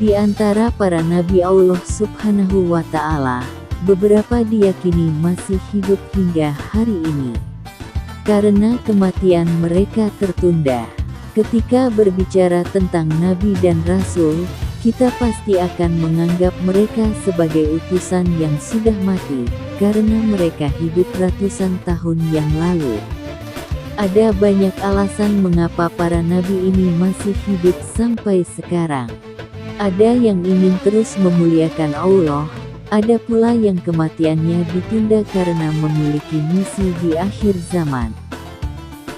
Di antara para nabi Allah Subhanahu wa Ta'ala, beberapa diyakini masih hidup hingga hari ini, karena kematian mereka tertunda. Ketika berbicara tentang nabi dan rasul, kita pasti akan menganggap mereka sebagai utusan yang sudah mati, karena mereka hidup ratusan tahun yang lalu. Ada banyak alasan mengapa para nabi ini masih hidup sampai sekarang. Ada yang ingin terus memuliakan Allah, ada pula yang kematiannya ditunda karena memiliki misi di akhir zaman.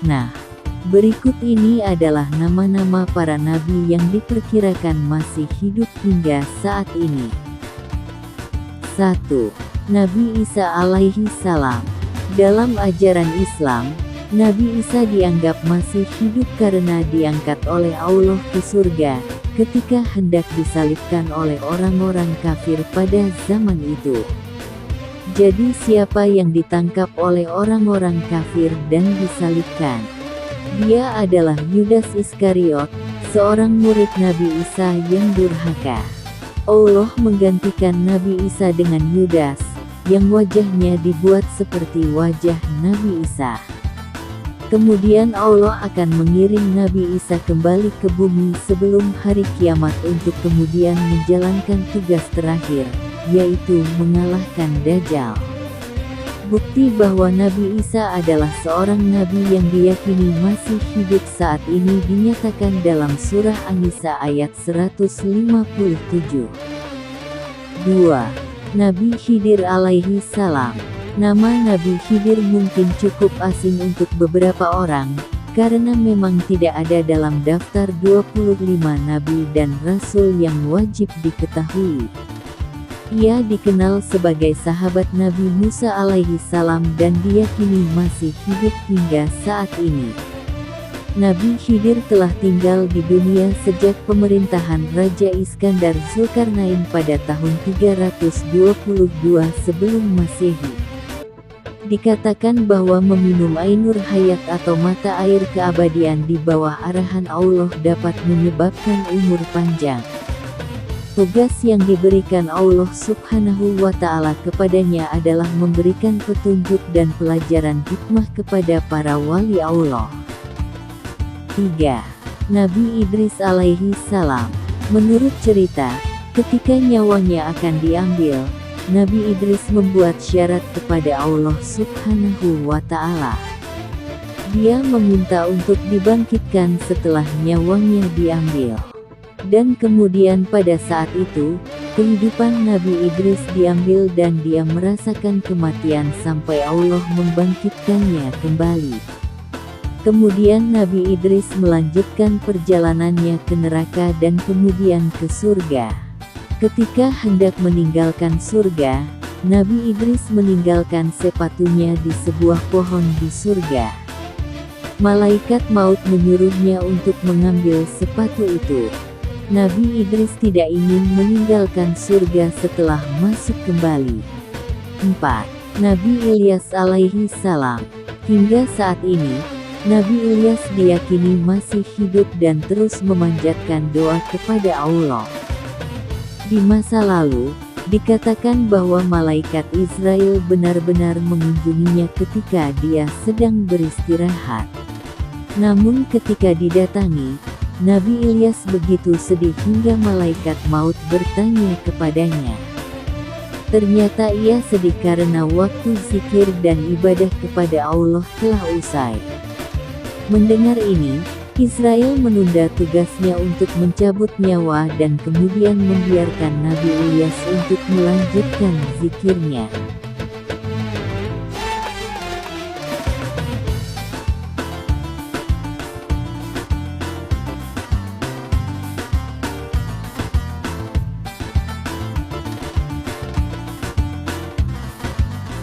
Nah, berikut ini adalah nama-nama para nabi yang diperkirakan masih hidup hingga saat ini. 1. Nabi Isa alaihi salam. Dalam ajaran Islam, Nabi Isa dianggap masih hidup karena diangkat oleh Allah ke surga, ketika hendak disalibkan oleh orang-orang kafir pada zaman itu. Jadi siapa yang ditangkap oleh orang-orang kafir dan disalibkan? Dia adalah Yudas Iskariot, seorang murid Nabi Isa yang durhaka. Allah menggantikan Nabi Isa dengan Yudas, yang wajahnya dibuat seperti wajah Nabi Isa. Kemudian Allah akan mengirim Nabi Isa kembali ke bumi sebelum hari kiamat untuk kemudian menjalankan tugas terakhir, yaitu mengalahkan Dajjal. Bukti bahwa Nabi Isa adalah seorang nabi yang diyakini masih hidup saat ini dinyatakan dalam surah An-Nisa ayat 157. 2. Nabi Khidir alaihi salam. Nama Nabi Khidir mungkin cukup asing untuk beberapa orang, karena memang tidak ada dalam daftar 25 nabi dan rasul yang wajib diketahui. Ia dikenal sebagai sahabat Nabi Musa alaihi salam dan diyakini masih hidup hingga saat ini. Nabi Khidir telah tinggal di dunia sejak pemerintahan Raja Iskandar Zulkarnain pada tahun 322 sebelum Masehi. Dikatakan bahwa meminum Ainur Hayat atau mata air keabadian di bawah arahan Allah dapat menyebabkan umur panjang. Tugas yang diberikan Allah Subhanahu wa Ta'ala kepadanya adalah memberikan petunjuk dan pelajaran hikmah kepada para wali Allah. 3. Nabi Idris alaihi salam. Menurut cerita, ketika nyawanya akan diambil, Nabi Idris membuat syarat kepada Allah Subhanahu wa Ta'ala. Dia meminta untuk dibangkitkan setelah nyawanya diambil. Dan kemudian pada saat itu, kehidupan Nabi Idris diambil dan dia merasakan kematian sampai Allah membangkitkannya kembali. Kemudian Nabi Idris melanjutkan perjalanannya ke neraka dan kemudian ke surga. Ketika hendak meninggalkan surga, Nabi Idris meninggalkan sepatunya di sebuah pohon di surga. Malaikat maut menyuruhnya untuk mengambil sepatu itu. Nabi Idris tidak ingin meninggalkan surga setelah masuk kembali. 4. Nabi Ilyas alaihi salam. Hingga saat ini, Nabi Ilyas diyakini masih hidup dan terus memanjatkan doa kepada Allah. Di masa lalu, dikatakan bahwa malaikat Israel benar-benar mengunjunginya ketika dia sedang beristirahat. Namun ketika didatangi, Nabi Ilyas begitu sedih hingga malaikat maut bertanya kepadanya. Ternyata ia sedih karena waktu zikir dan ibadah kepada Allah telah usai. Mendengar ini, Israel menunda tugasnya untuk mencabut nyawa dan kemudian membiarkan Nabi Ilyas untuk melanjutkan zikirnya.